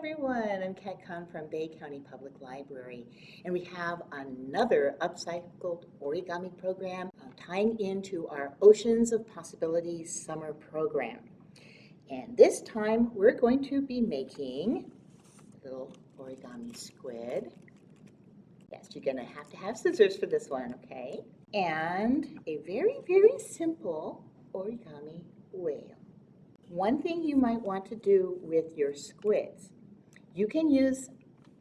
everyone, I'm Kat Kahn from Bay County Public Library, and we have another Upcycled Origami program tying into our Oceans of Possibilities summer program. And this time we're going to be making a little origami squid. Yes, you're going to have scissors for this one, okay? And a very, very simple origami whale. One thing you might want to do with your squids, you can use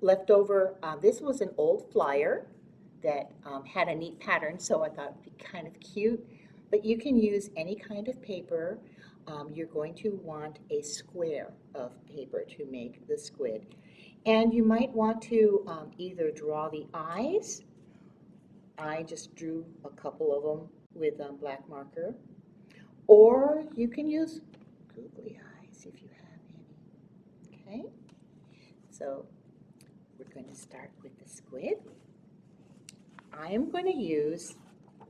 leftover, this was an old flyer that had a neat pattern, so I thought it would be kind of cute, but you can use any kind of paper. You're going to want a square of paper to make the squid. And you might want to either draw the eyes. I just drew a couple of them with black marker, or you can use googly eyes if you have any. Okay, so we're going to start with the squid. I am going to use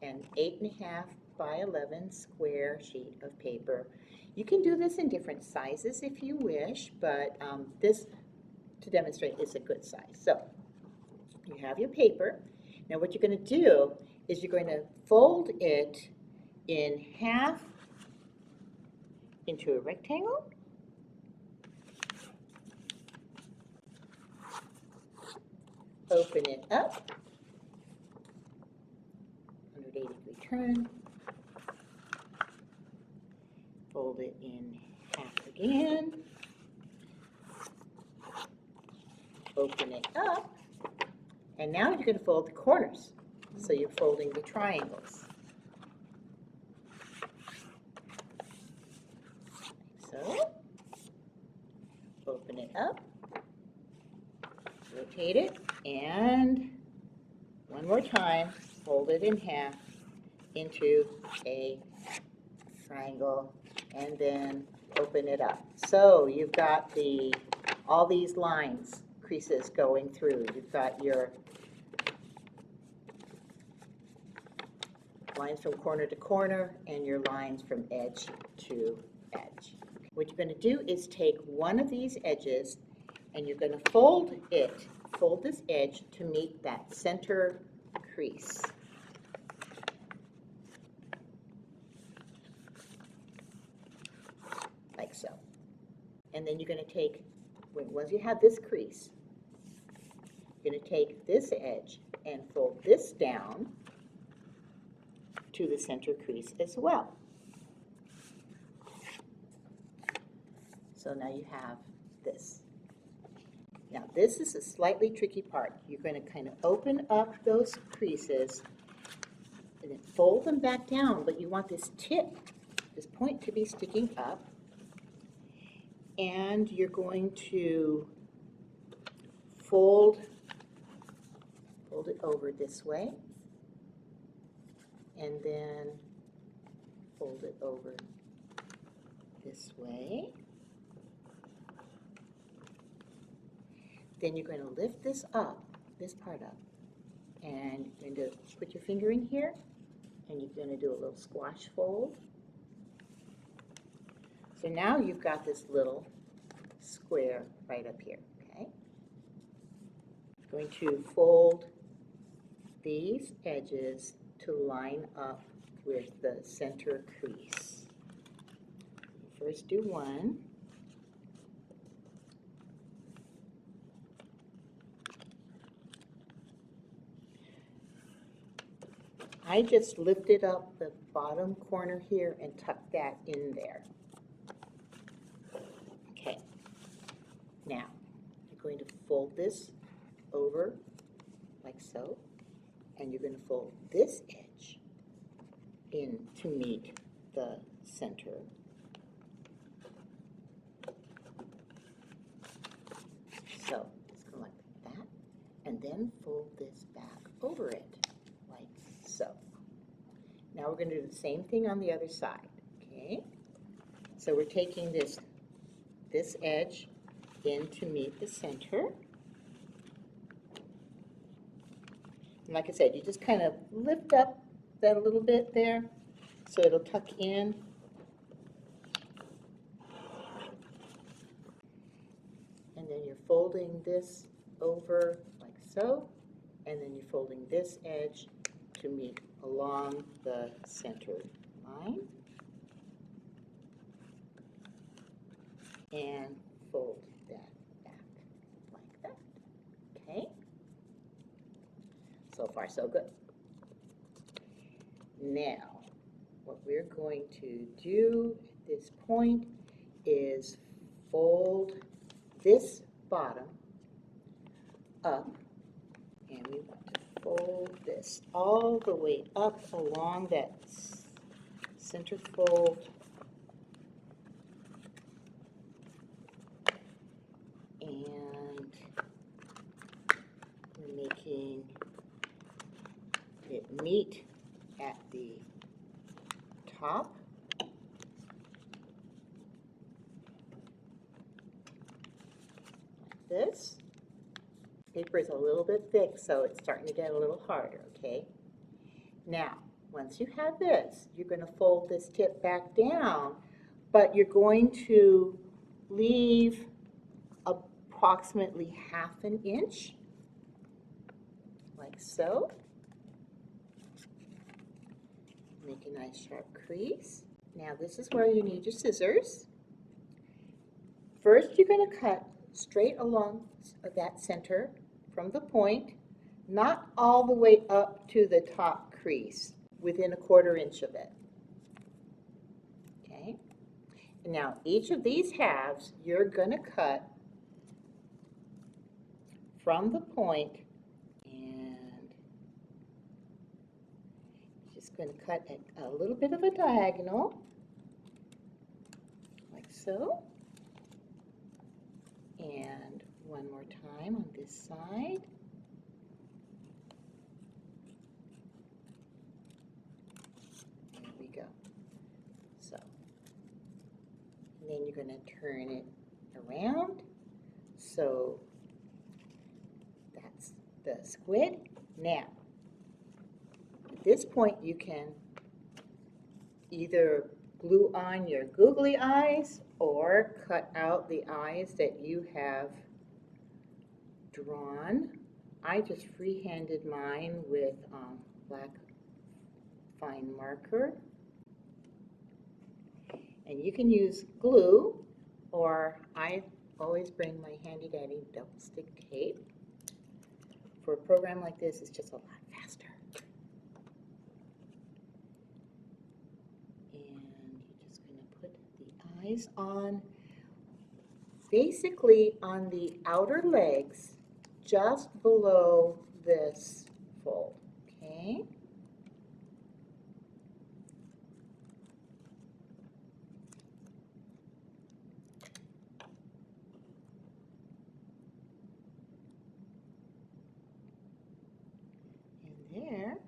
an 8.5 by 11 square sheet of paper. You can do this in different sizes if you wish, but this, to demonstrate, is a good size. So you have your paper. Now what you're going to do is you're going to fold it in half into a rectangle. Open it up, 180-degree turn. Fold it in half again. Open it up. And now you're going to fold the corners. So you're folding the triangles. So, open it up, rotate it, and one more time, fold it in half into a triangle, and then open it up. So you've got all these lines, creases going through. You've got your lines from corner to corner and your lines from edge to edge. What you're going to do is take one of these edges and you're going to fold this edge to meet that center crease. Like so. And then you're going to take, once you have this crease, you're going to take this edge and fold this down to the center crease as well. So now you have this. Now this is a slightly tricky part. You're going to kind of open up those creases and then fold them back down, but you want this tip, this point, to be sticking up. And you're going to fold it over this way, and then fold it over this way. Then you're going to lift this up, this part up, and you're going to put your finger in here, and you're going to do a little squash fold. So now you've got this little square right up here, okay? I'm going to fold these edges to line up with the center crease. First do one. I just lifted up the bottom corner here and tucked that in there. Okay, now you're going to fold this over like so, and you're going to fold this edge in to meet the center. So just go like that, and then fold this back over it. So now we're going to do the same thing on the other side, okay? So we're taking this edge in to meet the center. And like I said, you just kind of lift up that a little bit there so it'll tuck in. And then you you're folding this over like so, and then you're folding this edge to meet along the center line, and fold that back like that. Okay? So far, so good. Now, what we're going to do at this point is fold this bottom up, and we want to fold this all the way up along that center fold, and we're making it meet at the top. Like this. Paper is a little bit thick, so it's starting to get a little harder, okay? Now, once you have this, you're going to fold this tip back down, but you're going to leave approximately ½ an inch, like so. Make a nice sharp crease. Now this is where you need your scissors. First, you're going to cut straight along that center from the point, not all the way up to the top crease, within ½ inch of it. Okay? And now each of these halves, you're going to cut from the point, and just going to cut a little bit of a diagonal, like so. And one more time on this side. There we go. So, and then you're going to turn it around. So that's the squid. Now, at this point you can either glue on your googly eyes or cut out the eyes that you have drawn. I just freehanded mine with black fine marker. And you can use glue, or I always bring my handy dandy double stick tape. For a program like this, it's just a lot faster. Eyes on, basically on the outer legs, just below this fold, okay? And there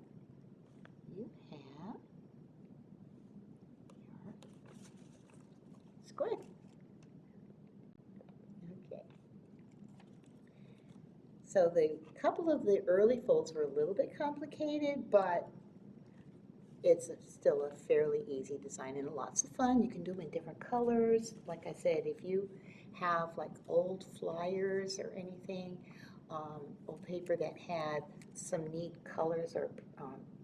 you have your squid. Okay. So the couple of the early folds were a little bit complicated, but it's still a fairly easy design and lots of fun. You can do them in different colors. Like I said, if you have like old flyers or anything, old paper that had some neat colors or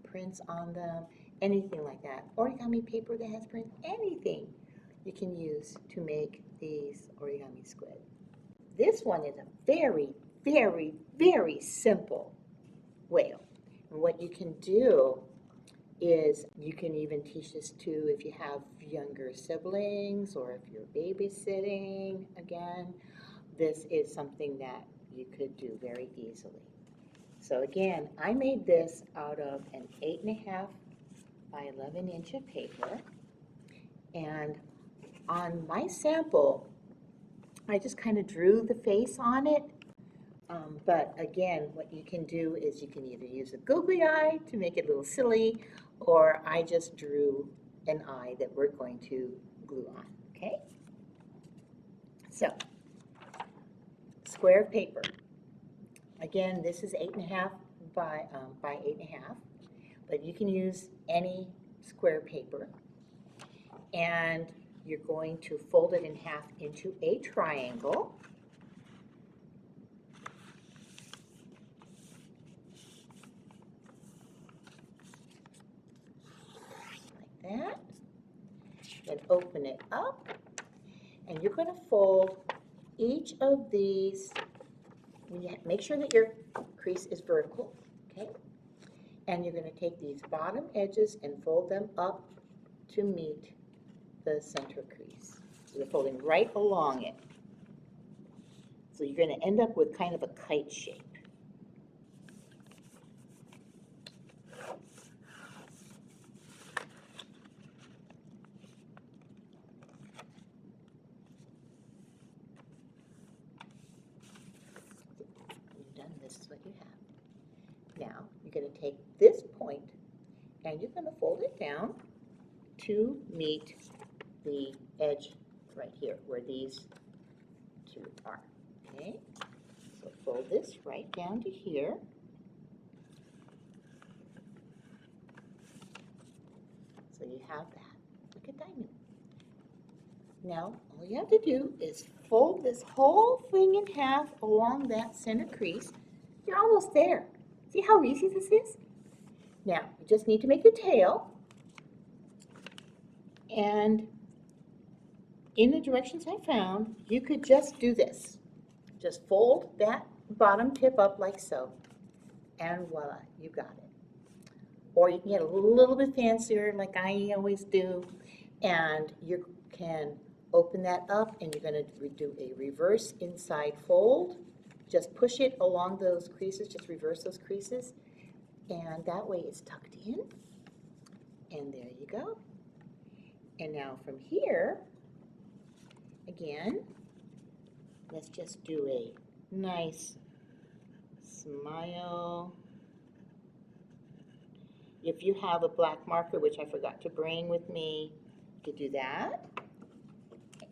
prints on them, anything like that, origami paper that has prints, anything you can use to make these origami squid. This one is a very, very, very simple whale. And what you can do is you can even teach this to if you have younger siblings or if you're babysitting again. This is something that you could do very easily. So again, I made this out of an 8.5 by 11 inch of paper, and on my sample I just kind of drew the face on it. But again, what you can do is you can either use a googly eye to make it a little silly, or I just drew an eye that we're going to glue on, okay? So, square of paper. Again, this is 8.5 by 8.5, but you can use any square paper. And you're going to fold it in half into a triangle. and open it up. And you're going to fold each of these. Make sure that your crease is vertical, okay? And you're going to take these bottom edges and fold them up to meet the center crease. So you're folding right along it. So you're going to end up with kind of a kite shape. You've done, this is what you have. Now you're going to take this point and you're going to fold it down to meet the edge right here where these two are. Okay, so fold this right down to here. So you have that. Look at diamond. Now all you have to do is fold this whole thing in half along that center crease. You're almost there. See how easy this is? Now you just need to make the tail. And in the directions I found, you could just do this. Just fold that bottom tip up like so, and voila, you got it. Or you can get a little bit fancier like I always do, and you can open that up and you're going to do a reverse inside fold. Just push it along those creases, just reverse those creases, and that way it's tucked in. And there you go. And now from here, again, let's just do a nice smile. If you have a black marker, which I forgot to bring with me, you could do that.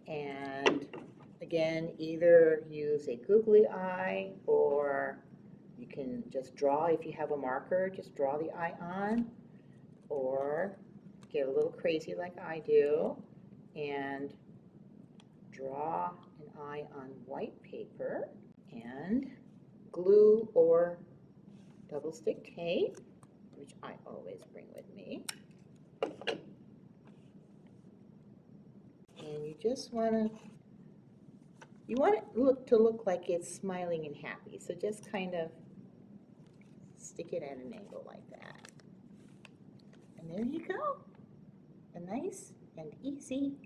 And again, either use a googly eye or you can just draw, if you have a marker, just draw the eye on, or get a little crazy like I do and draw an eye on white paper and glue or double stick tape, which I always bring with me. And you just want it to look like it's smiling and happy. So just kind of stick it at an angle like that. And there you go. A nice and easy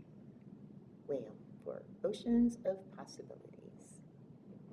whale for oceans of possibility.